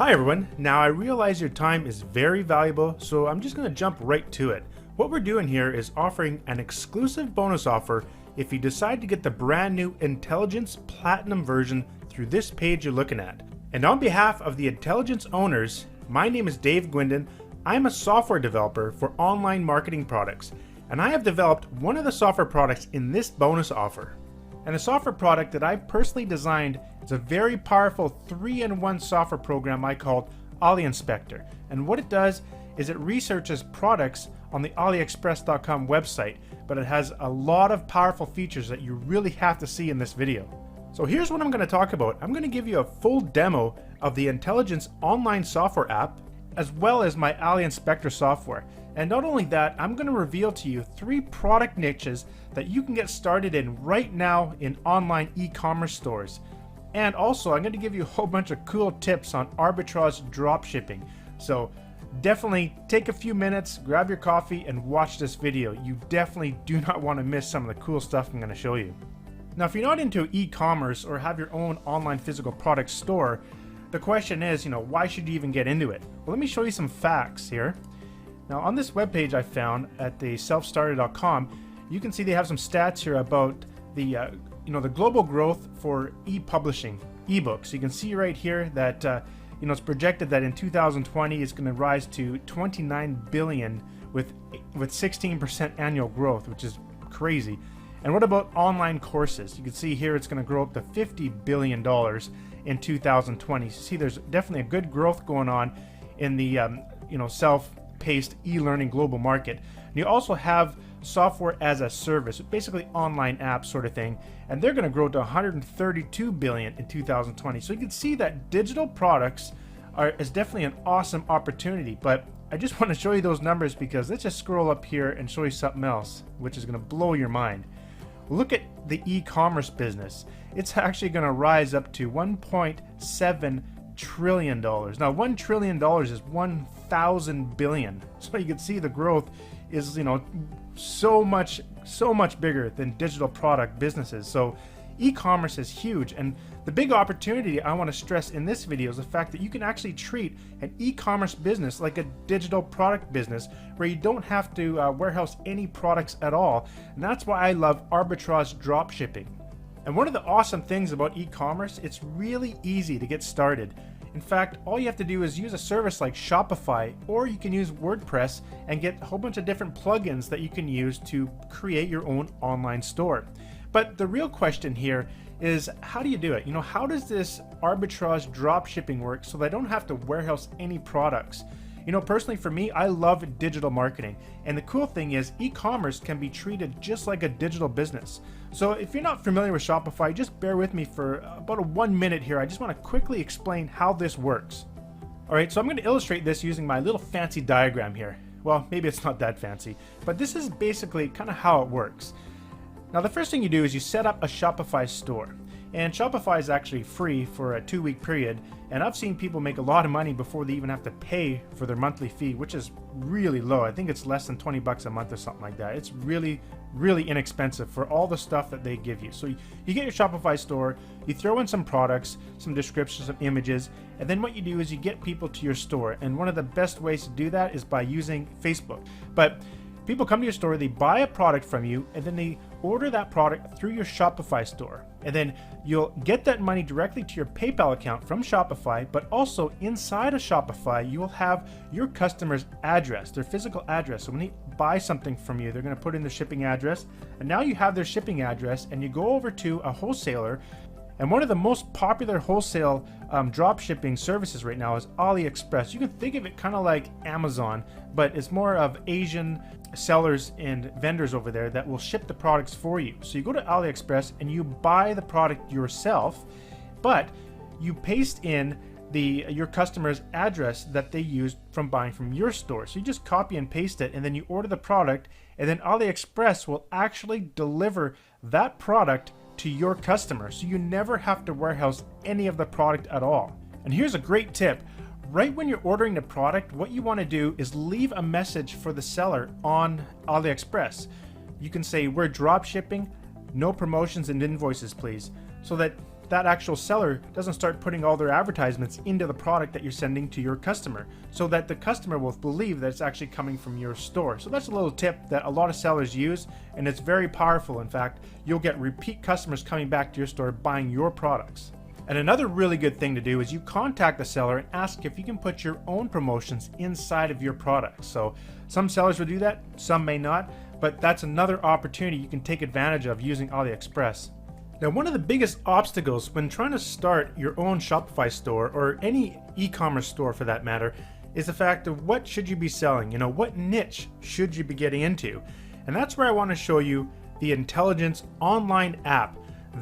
Hi everyone, now I realize your time is very valuable, so I'm just going to jump right to it. What we're doing here is offering an exclusive bonus offer if you decide to get the brand new Intelligynce Platinum version through this page you're looking at. And on behalf of the Intelligynce owners, my name is Dave Gwindon. I'm a software developer for online marketing products, and I have developed one of the software products in this bonus offer. And the software product that I've personally designed is a very powerful 3-in-1 software program I called AliInspector. And what it does is it researches products on the AliExpress.com website, but it has a lot of powerful features that you really have to see in this video. So here's what I'm going to talk about. I'm going to give you a full demo of the Intelligynce online software app, as well as my AliInspector software. And not only that, I'm going to reveal to you 3 product niches that you can get started in right now in online e-commerce stores. And also, I'm going to give you a whole bunch of cool tips on arbitrage dropshipping. So definitely take a few minutes, grab your coffee, and watch this video. You definitely do not want to miss some of the cool stuff I'm going to show you. Now, if you're not into e-commerce or have your own online physical product store, the question is, why should you even get into it? Well, let me show you some facts here. Now, on this webpage I found at the selfstarter.com, you can see they have some stats here about the the global growth for e-publishing, ebooks. You can see right here that it's projected that in 2020 it's going to rise to 29 billion with 16% annual growth, which is crazy. And what about online courses? You can see here it's going to grow up to $50 billion in 2020. So see, there's definitely a good growth going on in the self-paced e-learning global market. And you also have software as a service, basically online apps sort of thing, and they're going to grow to 132 billion in 2020. So you can see that digital products is definitely an awesome opportunity. But I just want to show you those numbers because let's just scroll up here and show you something else, which is going to blow your mind. Look at the e-commerce business. It's actually going to rise up to $1.7 trillion. Now, $1 trillion is 1,000 billion. So you can see the growth is, so much bigger than digital product businesses. So e-commerce is huge. And the big opportunity I want to stress in this video is the fact that you can actually treat an e-commerce business like a digital product business where you don't have to warehouse any products at all. And that's why I love arbitrage dropshipping. And one of the awesome things about e-commerce, it's really easy to get started. In fact, all you have to do is use a service like Shopify, or you can use WordPress and get a whole bunch of different plugins that you can use to create your own online store. But the real question here is, how do you do it? How does this arbitrage dropshipping work so that I don't have to warehouse any products? Personally for me, I love digital marketing. And the cool thing is e-commerce can be treated just like a digital business. So if you're not familiar with Shopify, just bear with me for about 1 minute here. I just want to quickly explain how this works. All right, so I'm going to illustrate this using my little fancy diagram here. Well, maybe it's not that fancy, but this is basically kind of how it works. Now, the first thing you do is you set up a Shopify store. And Shopify is actually free for a 2-week period, and I've seen people make a lot of money before they even have to pay for their monthly fee, which is really low. I think it's less than 20 bucks a month or something like that. It's really, really inexpensive for all the stuff that they give you. So you get your Shopify store, you throw in some products, some descriptions, some images, and then what you do is you get people to your store. And one of the best ways to do that is by using Facebook. But people come to your store, they buy a product from you, and then they order that product through your Shopify store. And then you'll get that money directly to your PayPal account from Shopify, but also inside of Shopify, you will have your customer's address, their physical address. So when they buy something from you, they're going to put in their shipping address, and now you have their shipping address, and you go over to a wholesaler. And one of the most popular wholesale drop shipping services right now is AliExpress. You can think of it kind of like Amazon, but it's more of Asian sellers and vendors over there that will ship the products for you. So you go to AliExpress and you buy the product yourself, but you paste in your customer's address that they used from buying from your store. So you just copy and paste it, and then you order the product, and then AliExpress will actually deliver that product to your customer. So you never have to warehouse any of the product at all. And here's a great tip. Right when you're ordering the product, what you want to do is leave a message for the seller on AliExpress. You can say, we're drop shipping, no promotions and invoices, please. So that that actual seller doesn't start putting all their advertisements into the product that you're sending to your customer, so that the customer will believe that it's actually coming from your store. So that's a little tip that a lot of sellers use, and it's very powerful. In fact, you'll get repeat customers coming back to your store buying your products. And another really good thing to do is you contact the seller and ask if you can put your own promotions inside of your products. So some sellers will do that, some may not, but that's another opportunity you can take advantage of using AliExpress. Now, one of the biggest obstacles when trying to start your own Shopify store, or any e-commerce store for that matter, is the fact of what should you be selling? What niche should you be getting into? And that's where I want to show you the Intelligynce online app.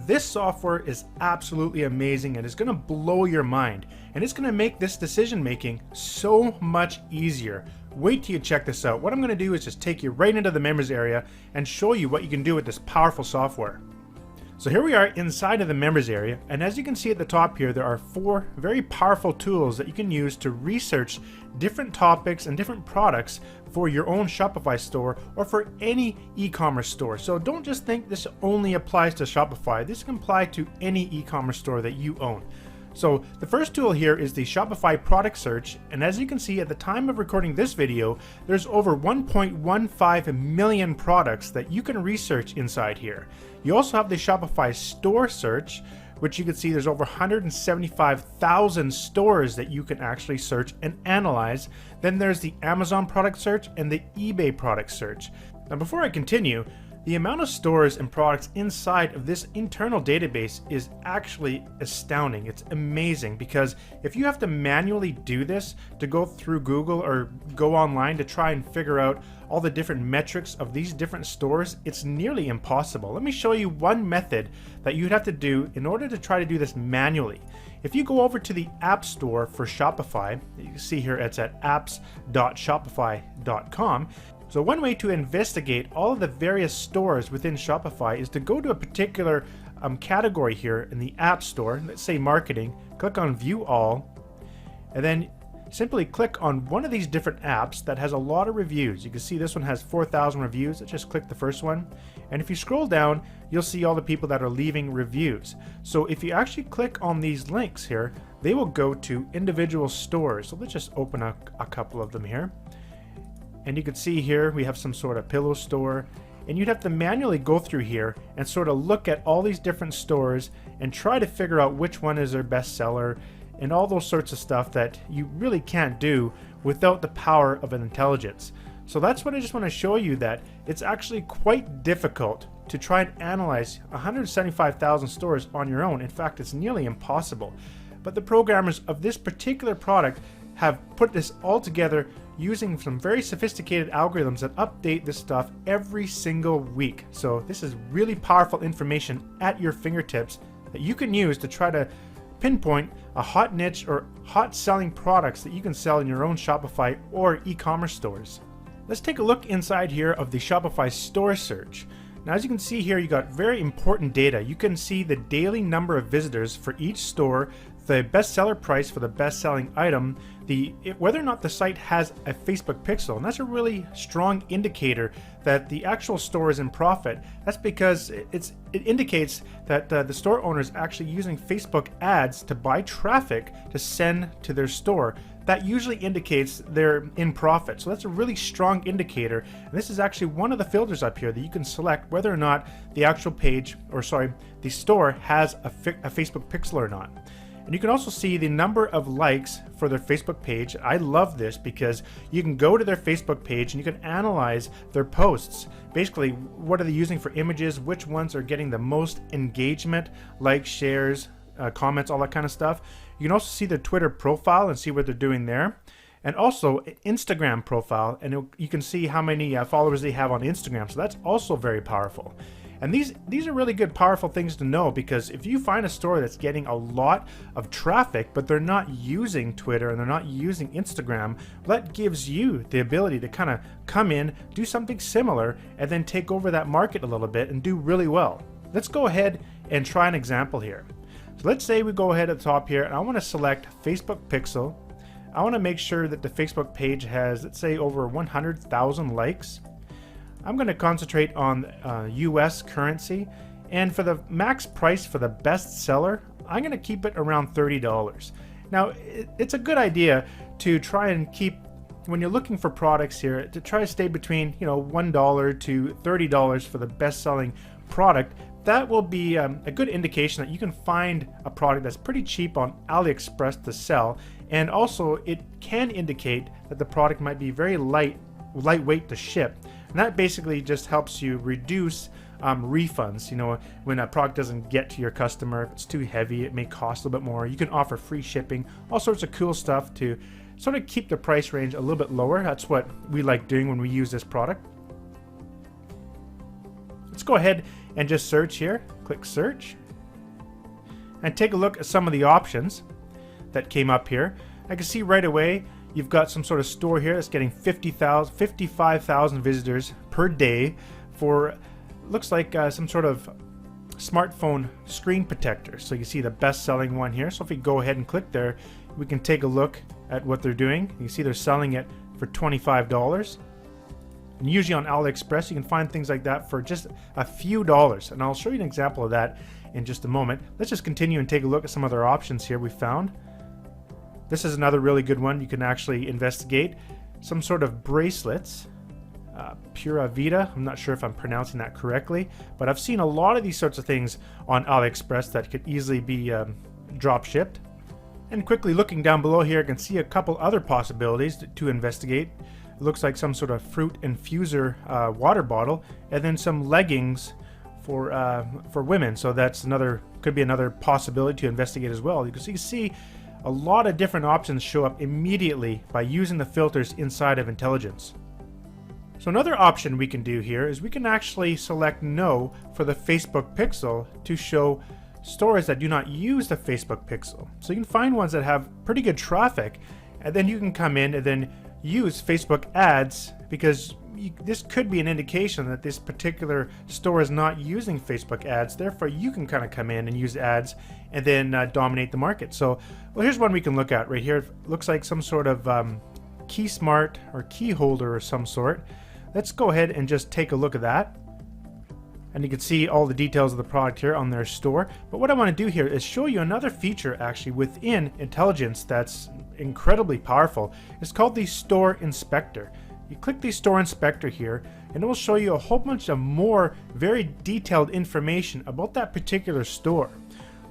This software is absolutely amazing and it's going to blow your mind, and it's going to make this decision making so much easier. Wait till you check this out. What I'm going to do is just take you right into the members area and show you what you can do with this powerful software. So here we are inside of the members area, and as you can see at the top here, there are 4 very powerful tools that you can use to research different topics and different products for your own Shopify store or for any e-commerce store. So don't just think this only applies to Shopify. This can apply to any e-commerce store that you own. So the first tool here is the Shopify product search, and as you can see at the time of recording this video, there's over 1.15 million products that you can research inside here. You also have the Shopify store search, which you can see there's over 175,000 stores that you can actually search and analyze. Then there's the Amazon product search and the eBay product search. Now before I continue, the amount of stores and products inside of this internal database is actually astounding. It's amazing, because if you have to manually do this to go through Google or go online to try and figure out all the different metrics of these different stores, it's nearly impossible. Let me show you one method that you'd have to do in order to try to do this manually. If you go over to the App Store for Shopify, you can see here it's at apps.shopify.com. So one way to investigate all of the various stores within Shopify is to go to a particular category here in the App Store, let's say marketing, click on View All, and then simply click on one of these different apps that has a lot of reviews. You can see this one has 4,000 reviews. Let's just click the first one. And if you scroll down, you'll see all the people that are leaving reviews. So if you actually click on these links here, they will go to individual stores. So let's just open a couple of them here. And you can see here we have some sort of pillow store, and you'd have to manually go through here and sort of look at all these different stores and try to figure out which one is their best seller and all those sorts of stuff that you really can't do without the power of an Intelligynce. So that's what I just want to show you, that it's actually quite difficult to try and analyze 175,000 stores on your own. In fact, it's nearly impossible. But the programmers of this particular product have put this all together using some very sophisticated algorithms that update this stuff every single week. So this is really powerful information at your fingertips that you can use to try to pinpoint a hot niche or hot selling products that you can sell in your own Shopify or e-commerce stores. Let's take a look inside here of the Shopify store search. Now, as you can see here, you got very important data. You can see the daily number of visitors for each store, the bestseller price for the best-selling item, whether or not the site has a Facebook pixel, and that's a really strong indicator that the actual store is in profit. That's because it indicates that the store owner is actually using Facebook ads to buy traffic to send to their store. That usually indicates they're in profit. So that's a really strong indicator. And this is actually one of the filters up here that you can select whether or not the actual page, the store has a Facebook pixel or not. And you can also see the number of likes for their Facebook page. I love this because you can go to their Facebook page and you can analyze their posts. Basically, what are they using for images, which ones are getting the most engagement, likes, shares, comments, all that kind of stuff. You can also see their Twitter profile and see what they're doing there. And also Instagram profile, and you can see how many followers they have on Instagram. So that's also very powerful. And these are really good, powerful things to know, because if you find a store that's getting a lot of traffic, but they're not using Twitter and they're not using Instagram, that gives you the ability to kind of come in, do something similar, and then take over that market a little bit and do really well. Let's go ahead and try an example here. So let's say we go ahead at the top here, and I want to select Facebook Pixel. I want to make sure that the Facebook page has, let's say, over 100,000 likes. I'm going to concentrate on US currency, and for the max price for the best seller, I'm going to keep it around $30. Now, it's a good idea to try and keep, when you're looking for products here, to try to stay between, $1 to $30 for the best-selling product. That will be a good indication that you can find a product that's pretty cheap on AliExpress to sell, and also it can indicate that the product might be very lightweight to ship, and that basically just helps you reduce refunds. When a product doesn't get to your customer, if it's too heavy, it may cost a little bit more. You can offer free shipping, all sorts of cool stuff to sort of keep the price range a little bit lower. That's what we like doing when we use this product. Let's go ahead and just search here. Click search and take a look at some of the options that came up here. I can see right away you've got some sort of store here that's getting 55,000 visitors per day for, looks like some sort of smartphone screen protector. So you see the best-selling one here. So if we go ahead and click there, we can take a look at what they're doing. You see they're selling it for $25. And usually on AliExpress, you can find things like that for just a few dollars. And I'll show you an example of that in just a moment. Let's just continue and take a look at some other options here we found. This is another really good one you can actually investigate. Some sort of bracelets. Pura Vida. I'm not sure if I'm pronouncing that correctly, but I've seen a lot of these sorts of things on AliExpress that could easily be drop shipped. And quickly looking down below here, I can see a couple other possibilities to investigate. It looks like some sort of fruit infuser water bottle, and then some leggings for women. So that's could be another possibility to investigate as well. You can see a lot of different options show up immediately by using the filters inside of Intelligynce. So another option we can do here is we can actually select no for the Facebook pixel to show stores that do not use the Facebook pixel. So you can find ones that have pretty good traffic, and then you can come in and then use Facebook ads, because this could be an indication that this particular store is not using Facebook ads. Therefore, you can kind of come in and use ads and then dominate the market. So, well, here's one we can look at right here. It looks like some sort of key smart or key holder or some sort. Let's go ahead and just take a look at that. And you can see all the details of the product here on their store. But what I want to do here is show you another feature actually within Intelligynce that's incredibly powerful. It's called the Store Inspector. You click the Store Inspector here, and it will show you a whole bunch of more very detailed information about that particular store.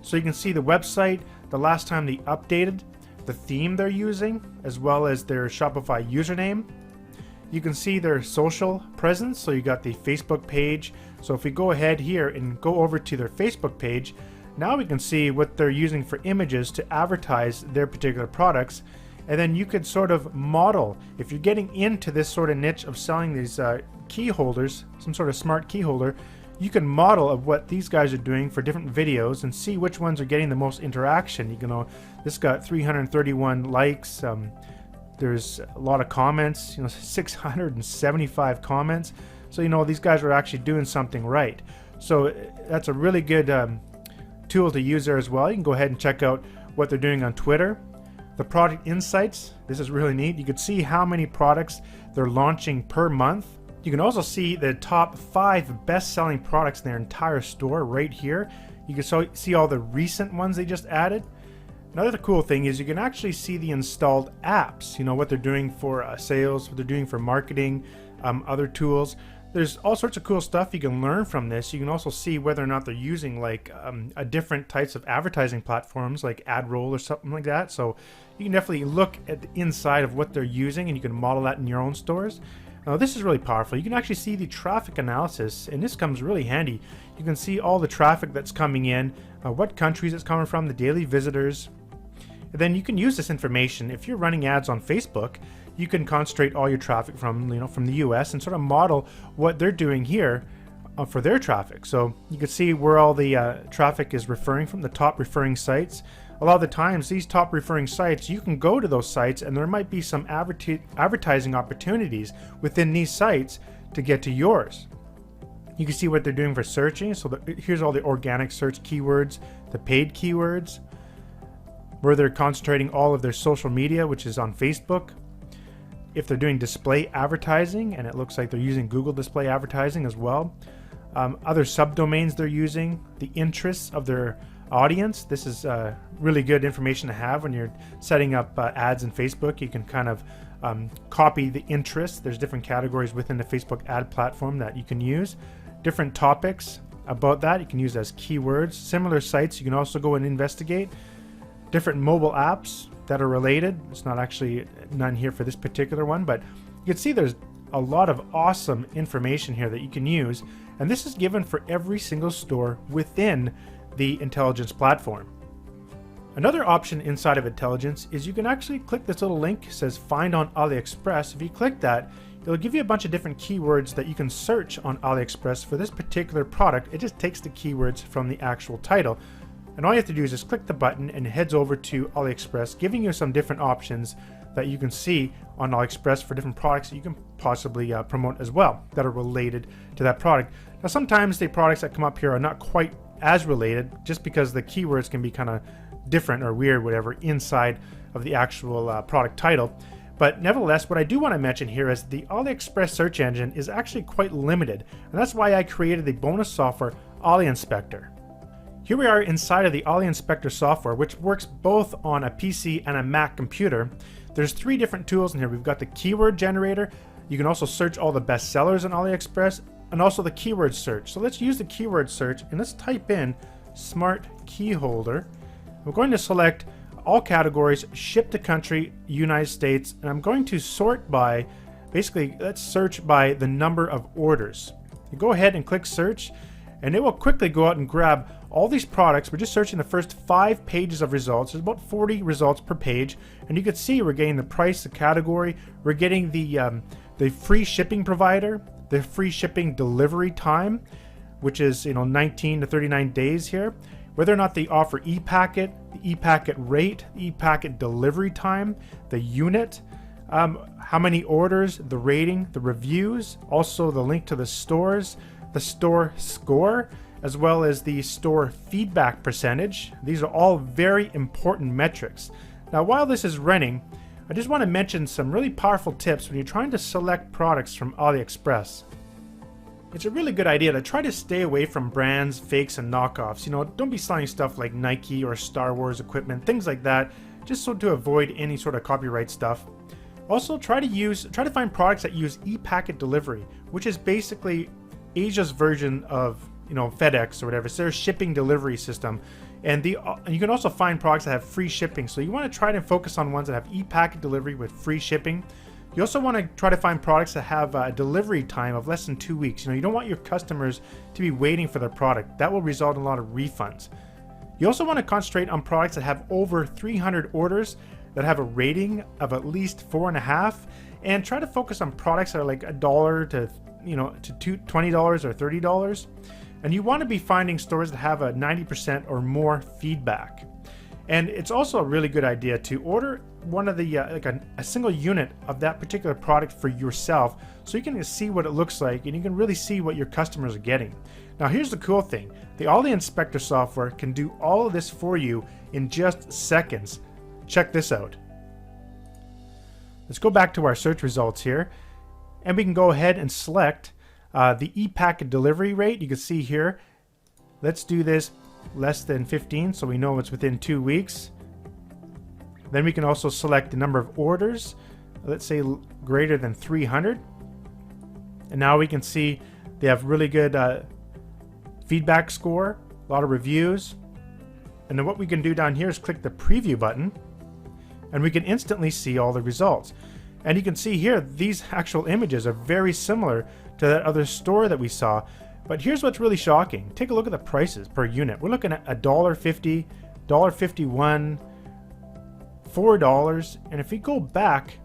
So you can see the website, the last time they updated, the theme they're using, as well as their Shopify username. You can see their social presence, so you got the Facebook page. So if we go ahead here and go over to their Facebook page, now we can see what they're using for images to advertise their particular products. And then you could sort of model, if you're getting into this sort of niche of selling these key holders, some sort of smart key holder, you can model of what these guys are doing for different videos and see which ones are getting the most interaction. You can this got 331 likes. There's a lot of comments, 675 comments. So, these guys are actually doing something right. So that's a really good tool to use there as well. You can go ahead and check out what they're doing on Twitter. The product insights, this is really neat. You can see how many products they're launching per month. You can also see the top 5 best-selling products in their entire store right here. You can see all the recent ones they just added. Another cool thing is you can actually see the installed apps, what they're doing for sales, what they're doing for marketing, other tools. There's all sorts of cool stuff you can learn from this. You can also see whether or not they're using a different types of advertising platforms like AdRoll or something like that. So you can definitely look at the inside of what they're using, and you can model that in your own stores. Now this is really powerful. You can actually see the traffic analysis, and this comes really handy. You can see all the traffic that's coming in, what countries it's coming from, the daily visitors. And then you can use this information if you're running ads on Facebook. You can concentrate all your traffic from from the US and sort of model what they're doing here for their traffic. So you can see where all the traffic is referring from, the top referring sites. A lot of the times these top referring sites, you can go to those sites and there might be some advertising opportunities within these sites to get to yours. You can see what they're doing for searching. So here's all the organic search keywords, the paid keywords, where they're concentrating all of their social media, which is on Facebook. If they're doing display advertising, and it looks like they're using Google display advertising as well. Other subdomains they're using, the interests of their audience. This is really good information to have when you're setting up ads in Facebook. You can kind of copy the interests. There's different categories within the Facebook ad platform that you can use. Different topics about that you can use as keywords. Similar sites you can also go and investigate. Different mobile apps that are related. It's not actually none here for this particular one, but you can see there's a lot of awesome information here that you can use, and this is given for every single store within the Intelligynce platform. Another option inside of Intelligynce is you can actually click this little link. It says find on AliExpress. If you click that, it'll give you a bunch of different keywords that you can search on AliExpress for this particular product. It just takes the keywords from the actual title, and all you have to do is just click the button and it heads over to AliExpress, giving you some different options that you can see on AliExpress for different products that you can possibly promote as well that are related to that product. Now sometimes the products that come up here are not quite as related, just because the keywords can be kind of different or weird, whatever, inside of the actual product title. But nevertheless, what I do want to mention here is the AliExpress search engine is actually quite limited, and that's why I created the bonus software Ali-Inspector. Here we are inside of the Ali-Inspector software, which works both on a PC and a Mac computer. There's 3 different tools in here. We've got the keyword generator. You can also search all the best sellers on AliExpress, and also the keyword search. So let's use the keyword search and let's type in smart key holder. We're going to select all categories, ship to country, United States, and I'm going to sort by, basically let's search by the number of orders. You go ahead and click search, and it will quickly go out and grab all these products. We're just searching the first 5 pages of results. There's about 40 results per page, and you can see we're getting the price, the category, we're getting the free shipping provider, the free shipping delivery time, which is 19 to 39 days here, whether or not they offer e-packet, the e-packet rate, e-packet delivery time, the unit, how many orders, the rating, the reviews, also the link to the stores, the store score, as well as the store feedback percentage. These are all very important metrics. Now, while this is running, I just want to mention some really powerful tips when you're trying to select products from AliExpress. It's a really good idea to try to stay away from brands, fakes, and knockoffs. Don't be selling stuff like Nike or Star Wars equipment, things like that, just so to avoid any sort of copyright stuff. Also, try to find products that use e-packet delivery, which is basically Asia's version of FedEx or whatever. It's their shipping delivery system, and you can also find products that have free shipping. So you want to try to focus on ones that have e-packet delivery with free shipping. You also want to try to find products that have a delivery time of less than 2 weeks. You don't want your customers to be waiting for their product. That will result in a lot of refunds. You also want to concentrate on products that have over 300 orders, that have a rating of at least 4.5, and try to focus on products that are like $1 to $20 or $30. And you want to be finding stores that have a 90% or more feedback. And it's also a really good idea to order one of the a single unit of that particular product for yourself, so you can see what it looks like and you can really see what your customers are getting. Now here's the cool thing. The Ali-Inspector software can do all of this for you in just seconds. Check this out. Let's go back to our search results here, and we can go ahead and select the e-packet delivery rate. You can see here, let's do this less than 15, so we know it's within 2 weeks. Then we can also select the number of orders, let's say greater than 300. And now we can see they have really good feedback score, a lot of reviews. And then what we can do down here is click the preview button, and we can instantly see all the results. And you can see here, these actual images are very similar to that other store that we saw. But here's what's really shocking. Take a look at the prices per unit. We're looking at $1.50, $1.51, $4. And if we go back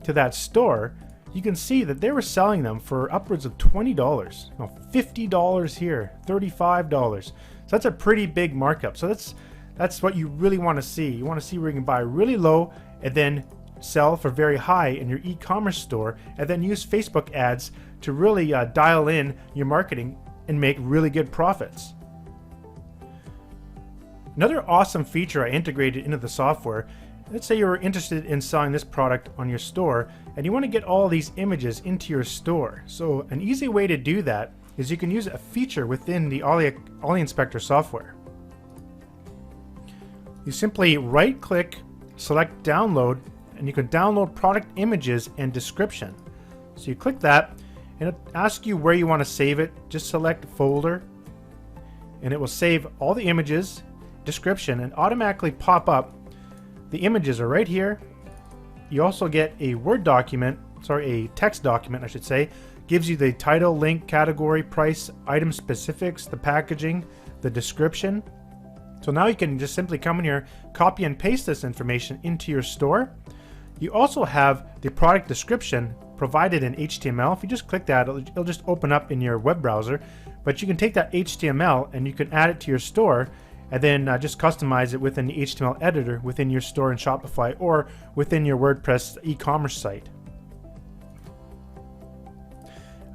to that store, you can see that they were selling them for upwards of $20. $50 here, $35. So that's a pretty big markup. So that's what you really want to see. You want to see where you can buy really low and then sell for very high in your e-commerce store, and then use Facebook ads to really dial in your marketing and make really good profits. Another awesome feature I integrated into the software, let's say you're interested in selling this product on your store and you want to get all these images into your store. So an easy way to do that is you can use a feature within the Ali-Inspector software. You simply right click, select download, and you can download product images and description. So you click that and it asks you where you want to save it. Just select folder and it will save all the images, description, and automatically pop up. The images are right here. You also get a Word document, a text document I should say, gives you the title, link, category, price, item specifics, the packaging, the description. So now you can just simply come in here, copy and paste this information into your store. You also have the product description provided in HTML. If you just click that, it'll just open up in your web browser. But you can take that HTML and you can add it to your store and then just customize it within the HTML editor within your store in Shopify or within your WordPress e-commerce site.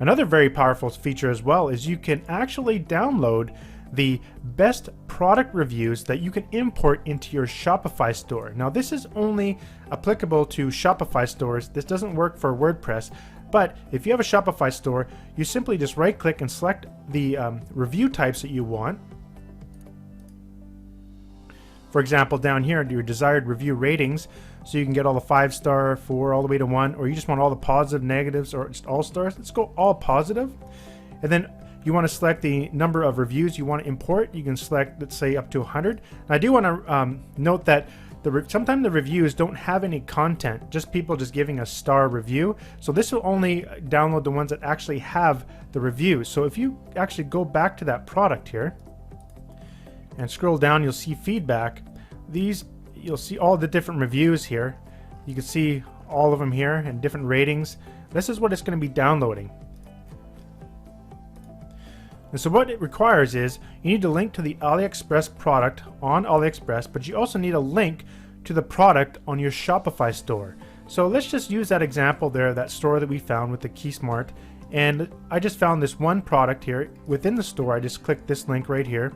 Another very powerful feature as well is you can actually download the best product reviews that you can import into your Shopify store. Now this is only applicable to Shopify stores. This doesn't work for WordPress, but if you have a Shopify store, you simply just right click and select the review types that you want. For example, down here, your desired review ratings, so you can get all the 5-star, 4, all the way to 1, or you just want all the positive, negatives, or just all stars. Let's go all positive. And then you want to select the number of reviews you want to import. You can select, let's say, up to 100. Now, I do want to note that sometimes the reviews don't have any content, just people just giving a star review. So this will only download the ones that actually have the reviews. So if you actually go back to that product here and scroll down, you'll see feedback. You'll see all the different reviews here. You can see all of them here and different ratings. This is what it's going to be downloading. And so what it requires is you need to link to the AliExpress product on AliExpress, but you also need a link to the product on your Shopify store. So let's just use that example there, that store that we found with the KeySmart. And I just found this one product here within the store. I just clicked this link right here.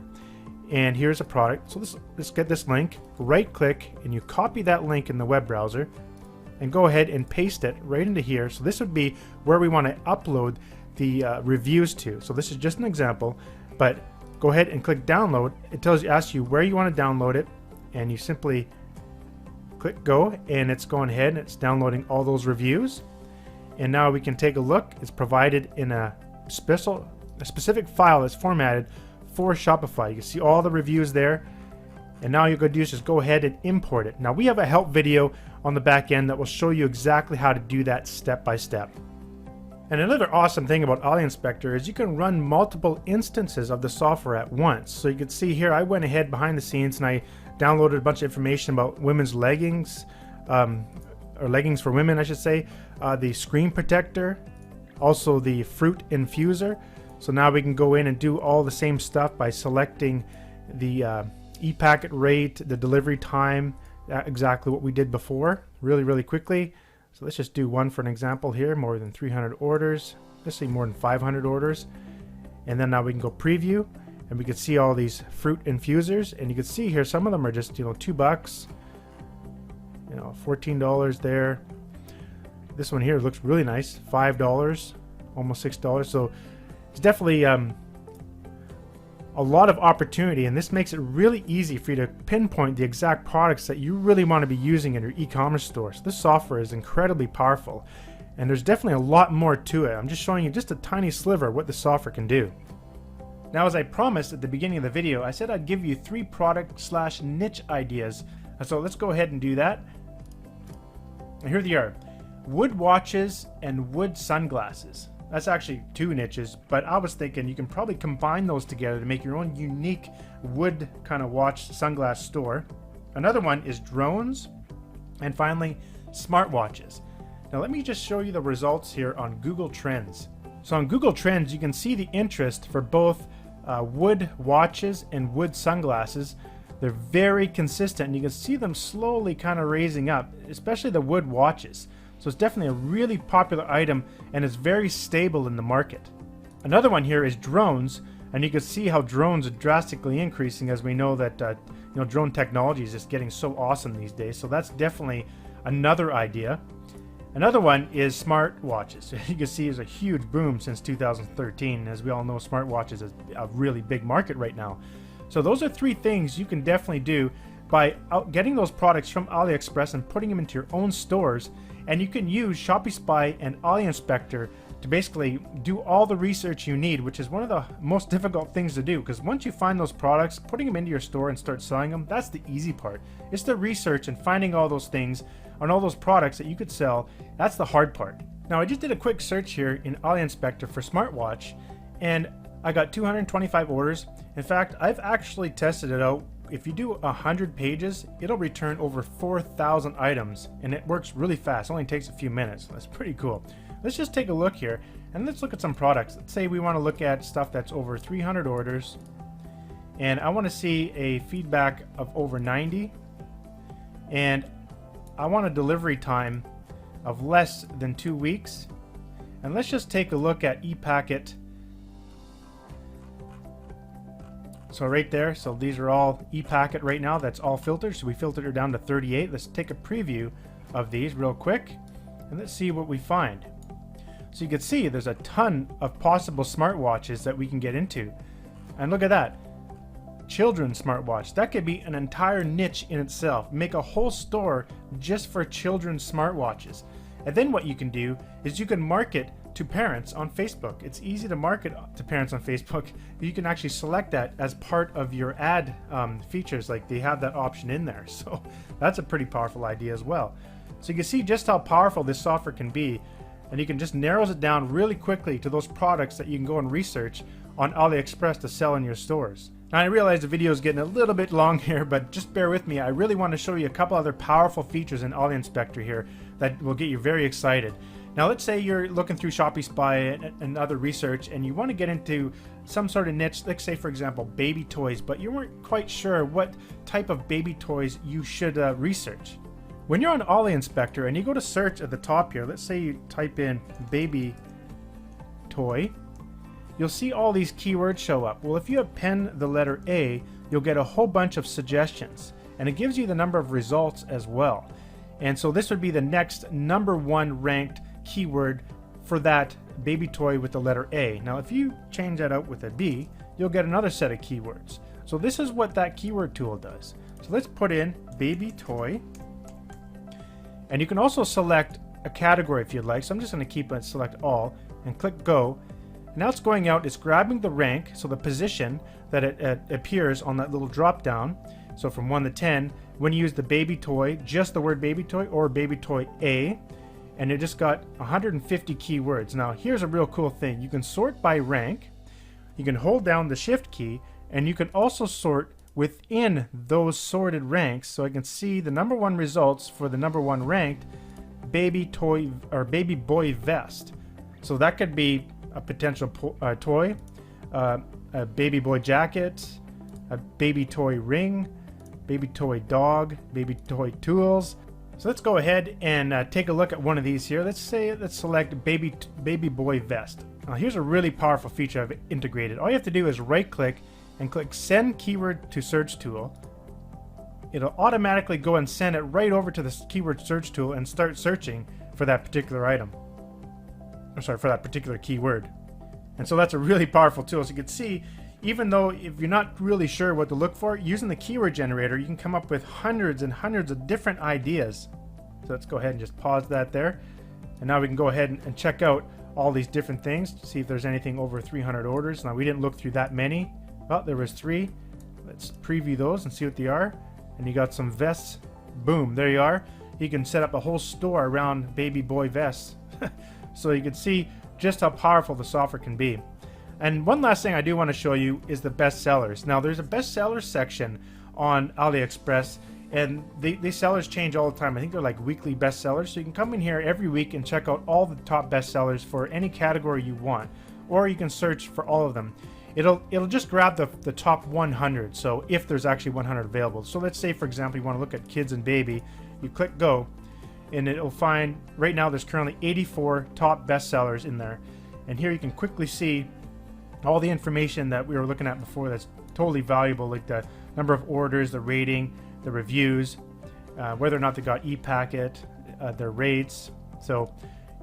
And here's a product. So let's get this link, right click, and you copy that link in the web browser and go ahead and paste it right into here. So this would be where we want to upload the reviews to. So this is just an example, but go ahead and click download. It asks you where you want to download it, and you simply click go, and it's going ahead and it's downloading all those reviews. And now we can take a look. It's provided in a specific file that's formatted for Shopify. You can see all the reviews there, and now you're going to do is just go ahead and import it. Now we have a help video on the back end that will show you exactly how to do that step by step. And another awesome thing about AliInspector is you can run multiple instances of the software at once. So you can see here, I went ahead behind the scenes and I downloaded a bunch of information about women's leggings, or leggings for women, I should say, the screen protector, also the fruit infuser. So now we can go in and do all the same stuff by selecting the e-packet rate, the delivery time, exactly what we did before, really quickly. So let's just do one for an example here, more than 300 orders. Let's say more than 500 orders. And then now we can go preview and we can see all these fruit infusers. And you can see here, some of them are just, $2, $14 there. This one here looks really nice, $5, almost $6. So it's definitely a lot of opportunity, and this makes it really easy for you to pinpoint the exact products that you really want to be using in your e-commerce store. So this software is incredibly powerful, and there's definitely a lot more to it. I'm just showing you just a tiny sliver of what the software can do. Now, as I promised at the beginning of the video, I said I'd give you 3 product/niche ideas. So let's go ahead and do that. And here they are: wood watches and wood sunglasses. That's actually 2 niches, but I was thinking you can probably combine those together to make your own unique wood kind of watch sunglass store. Another one is drones, and finally smartwatches. Now let me just show you the results here on Google Trends. So on Google Trends, you can see the interest for both wood watches and wood sunglasses. They're very consistent, and you can see them slowly kind of raising up, especially the wood watches. So it's definitely a really popular item, and it's very stable in the market. Another one here is drones, and you can see how drones are drastically increasing, as we know that drone technology is just getting so awesome these days. So that's definitely another idea. Another one is smartwatches. You can see there's a huge boom since 2013. As we all know, smartwatches is a really big market right now. So those are 3 things you can definitely do by getting those products from AliExpress and putting them into your own stores. And you can use ShopySpy and Ali-Inspector to basically do all the research you need, which is one of the most difficult things to do, because once you find those products, putting them into your store and start selling them, that's the easy part. It's the research and finding all those things on all those products that you could sell. That's the hard part. Now, I just did a quick search here in Ali-Inspector for smartwatch, and I got 225 orders. In fact, I've actually tested it out. If you do 100 pages, it'll return over 4,000 items, and it works really fast. It only takes a few minutes. That's pretty cool. Let's just take a look here, and let's look at some products. Let's say we want to look at stuff that's over 300 orders, and I want to see a feedback of over 90, and I want a delivery time of less than 2 weeks. And let's just take a look at ePacket. So right there, so these are all ePacket right now. That's all filtered. So we filtered it down to 38. Let's take a preview of these real quick, and let's see what we find. So you can see there's a ton of possible smartwatches that we can get into. And look at that. Children's smartwatch. That could be an entire niche in itself. Make a whole store just for children's smartwatches. And then what you can do is you can market to parents on Facebook. It's easy to market to parents on Facebook. You can actually select that as part of your ad features. Like, they have that option in there. So that's a pretty powerful idea as well. So you can see just how powerful this software can be. And you can just narrows it down really quickly to those products that you can go and research on AliExpress to sell in your stores. Now, I realize the video is getting a little bit long here, but just bear with me. I really want to show you a couple other powerful features in AliInspector here that will get you very excited. Now, let's say you're looking through ShopySpy and other research, and you want to get into some sort of niche, like say, for example, baby toys, but you weren't quite sure what type of baby toys you should research. When you're on AliInspector and you go to search at the top here, let's say you type in baby toy, you'll see all these keywords show up. Well, if you append the letter A, you'll get a whole bunch of suggestions, and it gives you the number of results as well. And so this would be the next #1 ranked keyword for that baby toy with the letter A. Now, if you change that out with a B, you'll get another set of keywords. So this is what that keyword tool does. So let's put in baby toy. And you can also select a category if you'd like. So I'm just going to keep it select all and click go. Now it's going out, it's grabbing the rank, so the position that it appears on that little drop down. So from 1 to 10, when you use the baby toy, just the word baby toy or baby toy A, and it just got 150 keywords. Now here's a real cool thing. You can sort by rank, you can hold down the shift key, and you can also sort within those sorted ranks. So I can see the #1 results for the #1 ranked baby toy or baby boy vest. So that could be a potential toy, a baby boy jacket, a baby toy ring, baby toy dog, baby toy tools. So let's go ahead and take a look at one of these here. Let's select baby boy vest. Now here's a really powerful feature I've integrated. All you have to do is right click and click send keyword to search tool. It'll automatically go and send it right over to the keyword search tool and start searching for that particular item. I'm sorry, for that particular keyword. And so that's a really powerful tool. So you can see, even though if you're not really sure what to look for, using the keyword generator, you can come up with hundreds and hundreds of different ideas. So let's go ahead and just pause that there. And now we can go ahead and check out all these different things to see if there's anything over 300 orders. Now we didn't look through that many. Well, there was 3. Let's preview those and see what they are. And you got some vests. Boom, there you are. You can set up a whole store around baby boy vests. So you can see just how powerful the software can be. And one last thing I do want to show you is the bestsellers. Now there's a bestsellers section on AliExpress, and the sellers change all the time. I think they're like weekly bestsellers. So you can come in here every week and check out all the top bestsellers for any category you want, or you can search for all of them. It'll just grab the top 100. So if there's actually 100 available. So let's say, for example, you want to look at kids and baby. You click go, and it'll find right now there's currently 84 top bestsellers in there. And here you can quickly see all the information that we were looking at before that's totally valuable, like the number of orders, the rating, the reviews, whether or not they got ePacket, their rates. So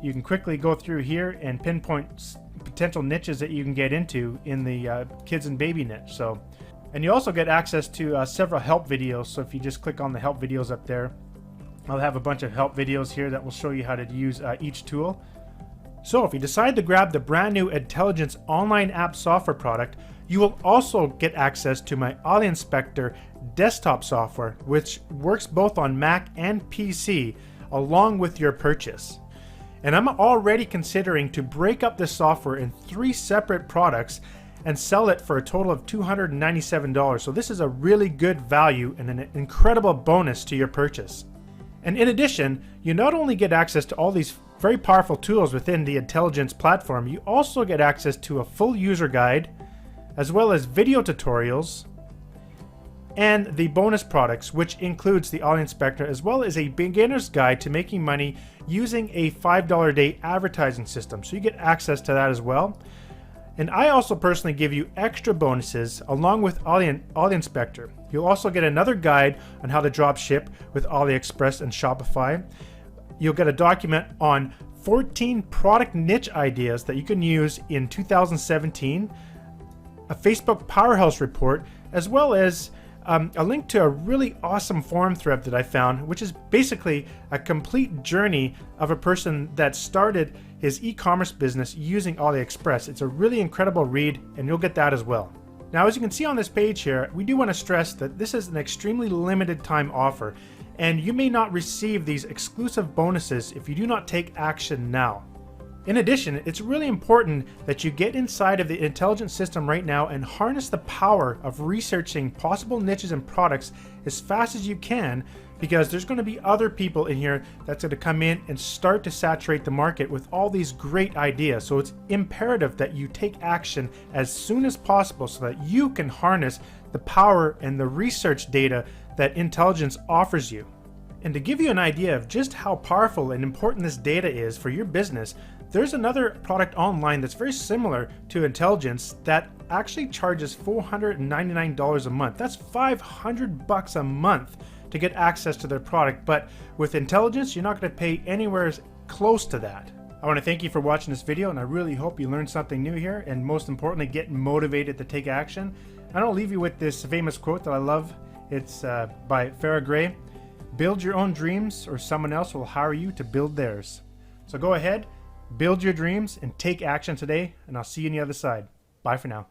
you can quickly go through here and pinpoint potential niches that you can get into in the kids and baby niche. So And you also get access to several help videos. So if you just click on the help videos up there, I'll have a bunch of help videos here that will show you how to use each tool. So if you decide to grab the brand new Intelligynce online app software product, you will also get access to my AliInspector desktop software, which works both on Mac and PC along with your purchase. And I'm already considering to break up this software in 3 separate products and sell it for a total of $297. So this is a really good value and an incredible bonus to your purchase. And in addition, you not only get access to all these very powerful tools within the Intelligynce platform, you also get access to a full user guide, as well as video tutorials, and the bonus products, which includes the AliInspector, as well as a beginner's guide to making money using a $5 a day advertising system. So you get access to that as well. And I also personally give you extra bonuses along with AliInspector. You'll also get another guide on how to drop ship with AliExpress and Shopify. You'll get a document on 14 product niche ideas that you can use in 2017, a Facebook Powerhouse report, as well as a link to a really awesome forum thread that I found, which is basically a complete journey of a person that started his e-commerce business using AliExpress. It's a really incredible read, and you'll get that as well. Now, as you can see on this page here, we do want to stress that this is an extremely limited time offer, and you may not receive these exclusive bonuses if you do not take action now. In addition, it's really important that you get inside of the Intelligynce system right now and harness the power of researching possible niches and products as fast as you can, because there's going to be other people in here that's going to come in and start to saturate the market with all these great ideas. So it's imperative that you take action as soon as possible so that you can harness the power and the research data that Intelligynce offers you. And to give you an idea of just how powerful and important this data is for your business, there's another product online that's very similar to Intelligynce that actually charges $499 a month. That's $500 a month to get access to their product. But with Intelligynce, you're not going to pay anywhere close to that. I want to thank you for watching this video, and I really hope you learned something new here, and most importantly, get motivated to take action. And I'll leave you with this famous quote that I love. It's by Farrah Gray. Build your own dreams, or someone else will hire you to build theirs. So go ahead, build your dreams and take action today, and I'll see you on the other side. Bye for now.